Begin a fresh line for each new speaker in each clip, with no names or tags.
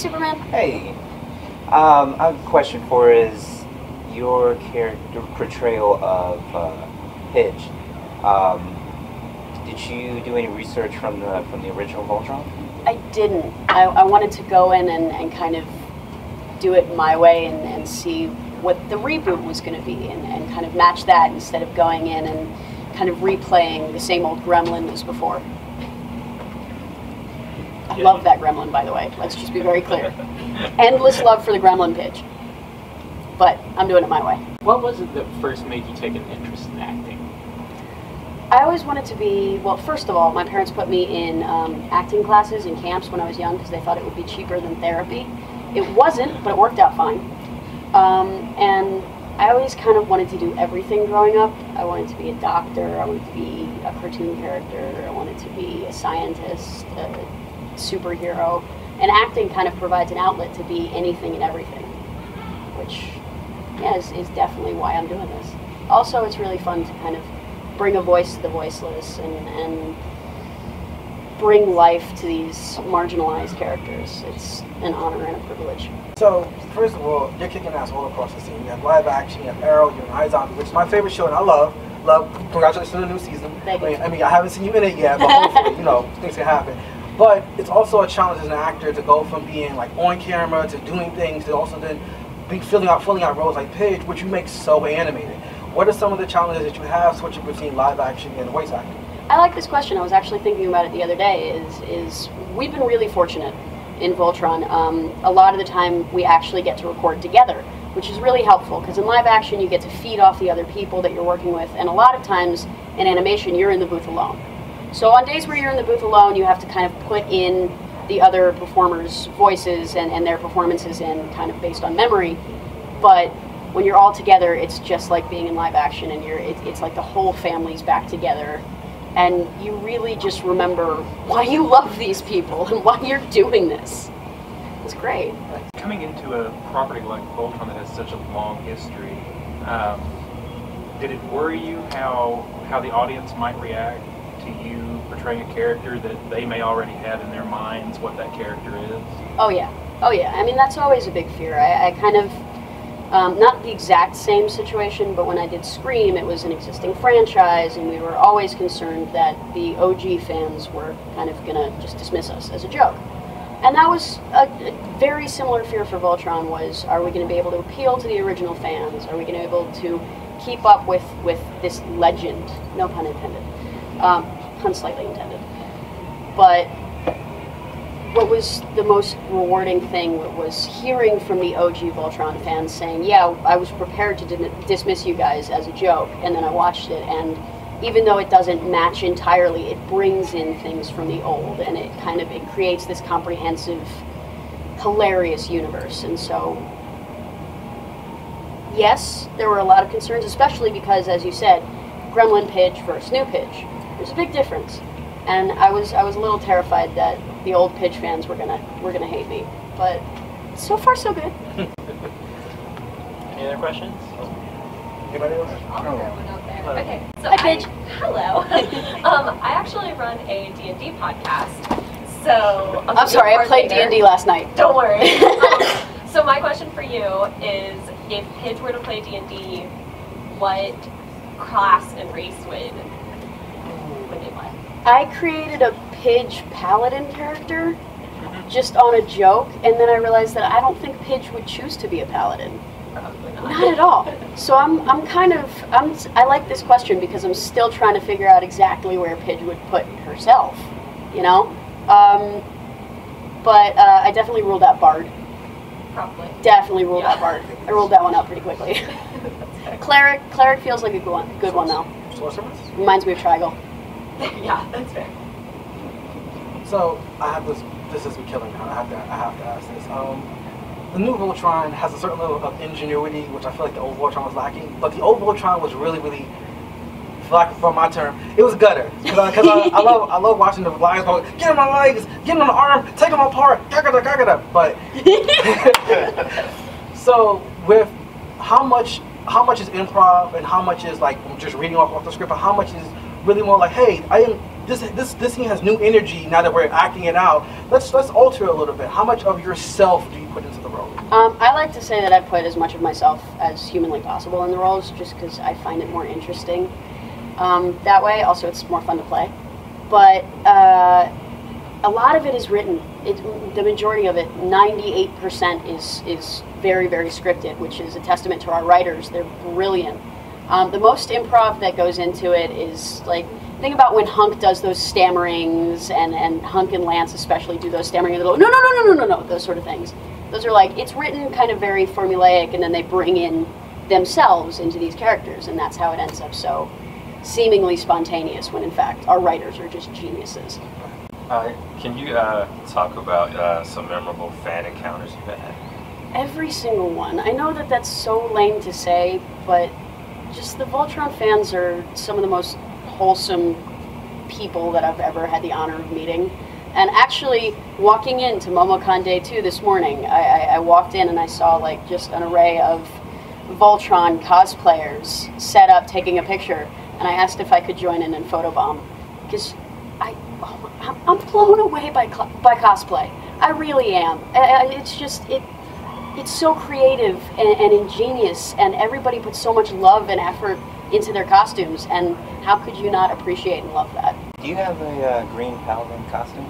Superman.
Hey. I have a question for is your character portrayal of Pidge. Did you do any research from the original Voltron?
I didn't. I wanted to go in and kind of do it my way and see what the reboot was going to be and kind of match that instead of going in and kind of replaying the same old gremlin as before. I love that gremlin, by the way. Let's just be very clear. Endless love for the gremlin Pidge. But I'm doing it my way.
What was it that first made you take an interest in acting?
I always wanted to be, well, first of all, my parents put me in acting classes and camps when I was young because they thought it would be cheaper than therapy. It wasn't, but it worked out fine. And I always kind of wanted to do everything growing up. I wanted to be a doctor, I wanted to be a cartoon character, I wanted to be a scientist, a superhero. And acting kind of provides an outlet to be anything and everything, which yeah, is definitely why I'm doing this. Also, it's really fun to kind of bring a voice to the voiceless and bring life to these marginalized characters. It's an honor and a privilege.
So, first of all, you're kicking ass all across the scene. You have live action, you have Arrow, you have iZombie, which is my favorite show, and I love. Congratulations on the new season.
Thank you.
I mean, I haven't seen you in it yet, but hopefully, you know, things can happen. But it's also a challenge as an actor to go from being like on camera to doing things to also then be filling out roles like Pidge, which you make so animated. What are some of the challenges that you have switching between live action and voice acting?
I like this question. I was actually thinking about it the other day. Is we've been really fortunate in Voltron. A lot of the time we actually get to record together, which is really helpful because in live action you get to feed off the other people that you're working with, and a lot of times in animation you're in the booth alone. So on days where you're in the booth alone, you have to kind of put in the other performers' voices and their performances in kind of based on memory. But when you're all together, it's just like being in live action, and it's like the whole family's back together. And you really just remember why you love these people and why you're doing this. It's great.
Coming into a property like Voltron that has such a long history, did it worry you how the audience might react to you portraying a character that they may already have in their minds what that character is?
Oh yeah. Oh yeah. I mean, that's always a big fear. I kind of, not the exact same situation, but when I did Scream, it was an existing franchise, and we were always concerned that the OG fans were kind of going to just dismiss us as a joke. And that was a very similar fear for Voltron was, are we going to be able to appeal to the original fans? Are we going to be able to keep up with this legend? No pun intended. Pun slightly intended. But what was the most rewarding thing was hearing from the OG Voltron fans saying, yeah, I was prepared to dismiss you guys as a joke, and then I watched it, and even though it doesn't match entirely, it brings in things from the old, and it creates this comprehensive, hilarious universe. And so, yes, there were a lot of concerns, especially because, as you said, Gremlin Pidge versus new Pidge. There's a big difference, and I was a little terrified that the old Pidge fans were gonna hate me, but so far so good.
Any other questions?
Anybody else?
I'll throw one out there. Okay, so
Hi, Pidge.
Hello. I actually run a D&D podcast. So
I'm sorry, I played D&D last night.
Don't worry. So my question for you is, if Pidge were to play D&D, what class and race would they play?
I created a Pidge paladin character just on a joke, and then I realized that I don't think Pidge would choose to be a paladin.
Probably not.
Not at all. So I like this question because I'm still trying to figure out exactly where Pidge would put herself, you know? But I definitely ruled out Bard.
Probably.
Definitely ruled out Bard. I ruled that one out pretty quickly. Cleric feels like a good one though.
Sorceress?
Reminds me of Trigal.
Yeah, that's fair.
So I have this is me killing me. I have to ask this. The new Voltron has a certain level of ingenuity, which I feel like the old Voltron was lacking. But the old Voltron was really, for lack of my term, it was gutter. Because I love watching the lions go, get on my legs, get on the arm, take them apart, gagada. But so with how much is improv and how much is like just reading off the script, and how much is really more like, hey, this scene has new energy now that we're acting it out. Let's alter it a little bit. How much of yourself do you put into the role?
I like to say that I put as much of myself as humanly possible in the roles, just because I find it more interesting. That way, also it's more fun to play. But a lot of it is written. The majority of it, 98%, is very, very scripted, which is a testament to our writers. They're brilliant. The most improv that goes into it is, like, think about when Hunk does those stammerings, and Hunk and Lance especially do those stammering, and they go, no, those sort of things. Those are like, it's written kind of very formulaic, and then they bring in themselves into these characters, and that's how it ends up so seemingly spontaneous, when in fact our writers are just geniuses.
Can you talk about some memorable fan encounters you've had?
Every single one. I know that that's so lame to say, but just the Voltron fans are some of the most wholesome people that I've ever had the honor of meeting. And actually, walking into MomoCon Day 2 this morning, I walked in and I saw, like, just an array of Voltron cosplayers set up taking a picture, and I asked if I could join in and photobomb, because I'm blown away by cosplay. I really am. It's just, it's so creative and ingenious, and everybody puts so much love and effort into their costumes, and how could you not appreciate and love that?
Do you have a green paladin costume?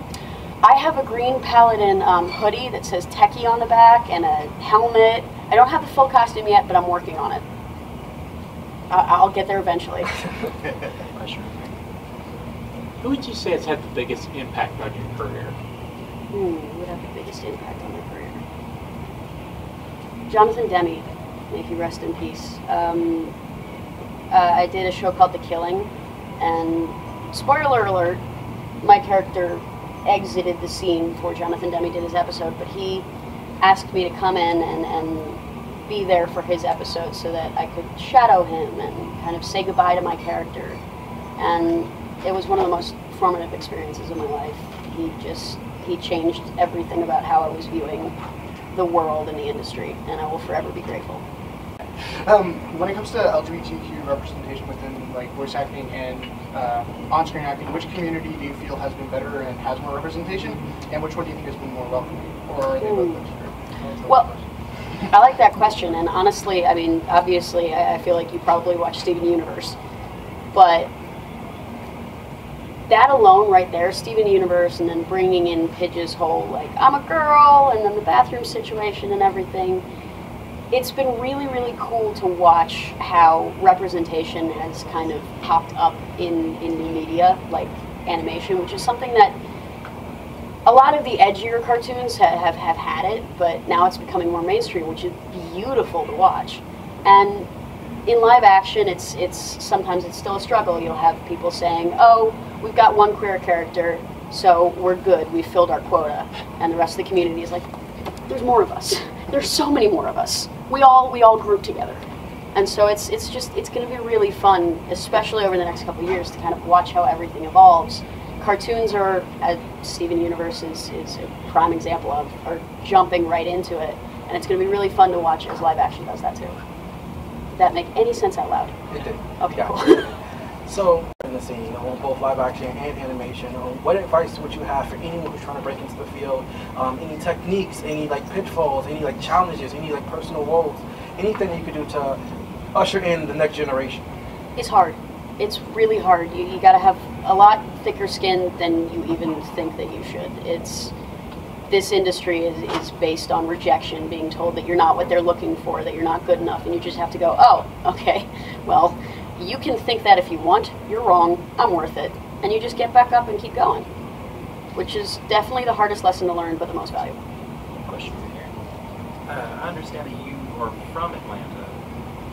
I have a green paladin hoodie that says Techie on the back, and a helmet. I don't have the full costume yet, but I'm working on it. I'll get there eventually.
Who would you say has had the biggest impact on your career?
Who would have the biggest impact on my career? Jonathan Demme, may he rest in peace. I did a show called The Killing, and spoiler alert, my character exited the scene before Jonathan Demme did his episode, but he asked me to come in and be there for his episode so that I could shadow him and kind of say goodbye to my character. And it was one of the most formative experiences of my life. He changed everything about how I was viewing the world and the industry, and I will forever be grateful.
When it comes to LGBTQ representation within, like, voice acting and on-screen acting, which community do you feel has been better and has more representation, and which one do you think has been more welcoming, or are they both mixed?
Well, I like that question, and honestly, I mean, obviously, I feel like you probably watch Steven Universe, but that alone right there, Steven Universe, and then bringing in Pidge's whole, like, I'm a girl, and then the bathroom situation and everything, it's been really, really cool to watch how representation has kind of popped up in new media, like animation, which is something that a lot of the edgier cartoons have had it, but now it's becoming more mainstream, which is beautiful to watch. And in live action, it's sometimes it's still a struggle. You'll have people saying, oh, we've got one queer character, so we're good, we filled our quota. And the rest of the community is like, there's more of us. There's so many more of us. We all group together. And so it's going to be really fun, especially over the next couple of years, to kind of watch how everything evolves. Cartoons are, as Steven Universe is a prime example of, are jumping right into it. And it's going to be really fun to watch as live action does that too. Did that make any sense out loud?
It did.
Okay, cool.
So, in the scene, on both live action and animation, what advice would you have for anyone who's trying to break into the field? Any techniques, any like pitfalls, any like challenges, any like personal woes, anything that you could do to usher in the next generation?
It's hard. It's really hard. You got to have a lot thicker skin than you even think that you should. This industry is based on rejection, being told that you're not what they're looking for, that you're not good enough, and you just have to go, oh, okay, well, you can think that if you want, you're wrong, I'm worth it. And you just get back up and keep going, which is definitely the hardest lesson to learn, but the most valuable.
Question from here. I understand that you are from Atlanta.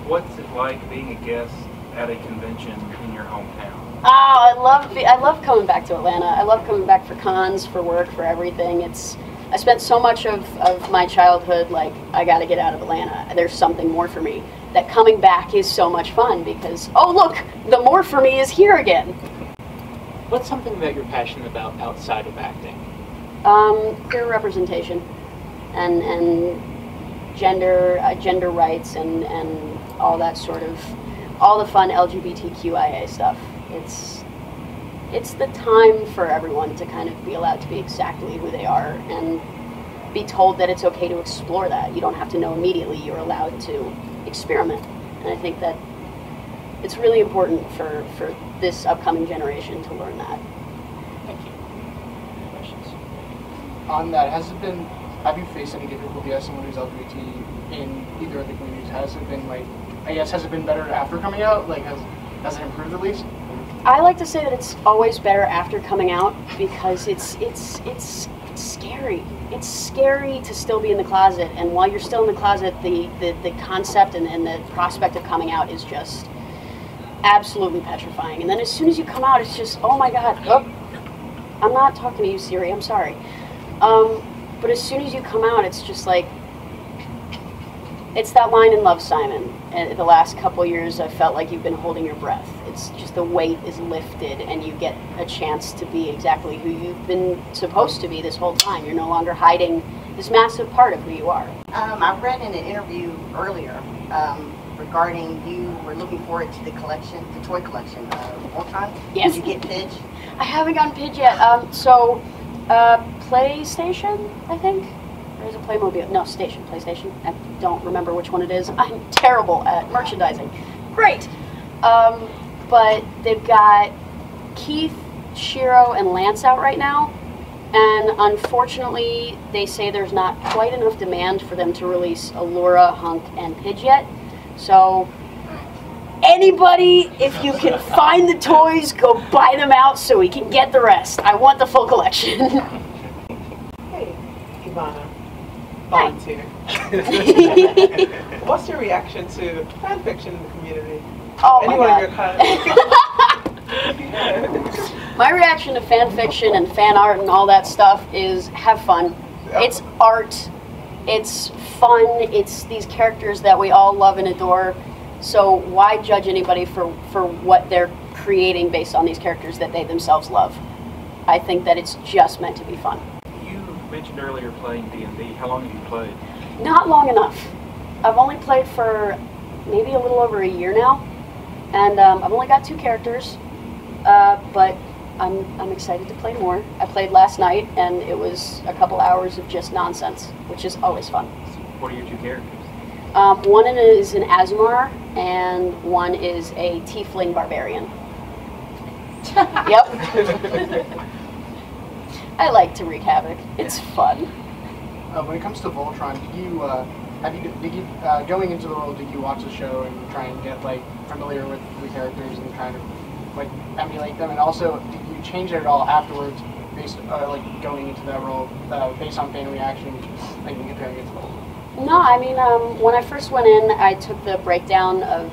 What's it like being a guest at a convention in your hometown?
Oh, I love coming back to Atlanta. I love coming back for cons, for work, for everything. I spent so much of my childhood like, I gotta get out of Atlanta. There's something more for me. That coming back is so much fun because, oh look, the more for me is here again.
What's something that you're passionate about outside of acting?
Queer representation and gender rights and all that sort of, all the fun LGBTQIA stuff. it's the time for everyone to kind of be allowed to be exactly who they are and be told that it's okay to explore that. You don't have to know immediately. You're allowed to experiment. And I think that it's really important for this upcoming generation to learn that.
Thank you. Any questions?
On that, have you faced any difficulty as someone who's LGBT in either of the communities? Has it been has it been better after coming out? Like, has it improved at least?
I like to say that it's always better after coming out because it's scary. It's scary to still be in the closet, and while you're still in the closet, the concept and the prospect of coming out is just absolutely petrifying. And then as soon as you come out, it's just, oh my God. Oh, I'm not talking to you, Siri. I'm sorry. But as soon as you come out, it's just like, it's that line in Love, Simon. And the last couple years, I felt like you've been holding your breath. It's just the weight is lifted, and you get a chance to be exactly who you've been supposed to be this whole time. You're no longer hiding this massive part of who you are.
I read in an interview earlier regarding you were looking forward to the collection, the toy collection of Voltron.
Yes.
Did you get Pidge?
I haven't gotten Pidge yet. PlayStation, I think. Or is it Playmobil? No, PlayStation. I don't remember which one it is. I'm terrible at merchandising. Great. But they've got Keith, Shiro, and Lance out right now. And unfortunately, they say there's not quite enough demand for them to release Allura, Hunk, and Pidge yet. So, anybody, if you can find the toys, go buy them out so we can get the rest. I want the full collection.
Hey, Ivana. Volunteer. What's your reaction to fan fiction in the community?
Oh
Anyone
my
in
God.
your kind?
My reaction to fan fiction and fan art and all that stuff is have fun. It's art. It's fun. It's these characters that we all love and adore. So why judge anybody for what they're creating based on these characters that they themselves love? I think that it's just meant to be fun.
You mentioned earlier playing D&D. How long have you played?
Not long enough. I've only played for maybe a little over a year now, and I've only got 2 characters, but I'm excited to play more. I played last night, and it was a couple hours of just nonsense, which is always fun.
What are your 2 characters?
One is an Azumar, and one is a Tiefling Barbarian. Yep. I like to wreak havoc. It's fun.
When it comes to Voltron, going into the world, did you watch the show and try and get like familiar with the characters and kind of like emulate them? And also, did you change it at all afterwards, based like going into that role based on fan reaction, like comparing it to the old?
No, I mean, when I first went in, I took the breakdown of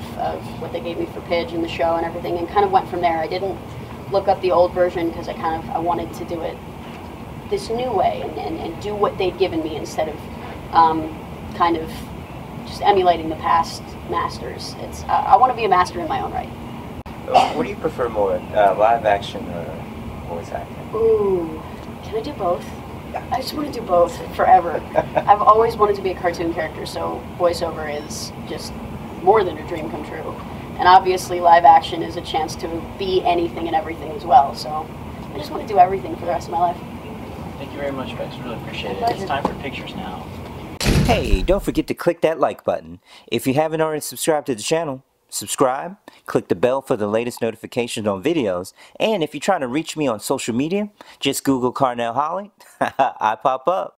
what they gave me for Pidge and the show and everything, and kind of went from there. I didn't look up the old version because I wanted to do it this new way and do what they'd given me instead of kind of just emulating the past masters. I want to be a master in my own right.
What do you prefer more, live action or voice acting?
Ooh, can I do both? I just want to do both forever. I've always wanted to be a cartoon character, so voiceover is just more than a dream come true. And obviously live action is a chance to be anything and everything as well, so I just want to do everything for the rest of my life.
Thank you very much, Bex. Really appreciate it. It's time for pictures now.
Hey, don't forget to click that like button. If you haven't already subscribed to the channel, subscribe, click the bell for the latest notifications on videos, and if you're trying to reach me on social media, just Google Carnell Holly. I pop up.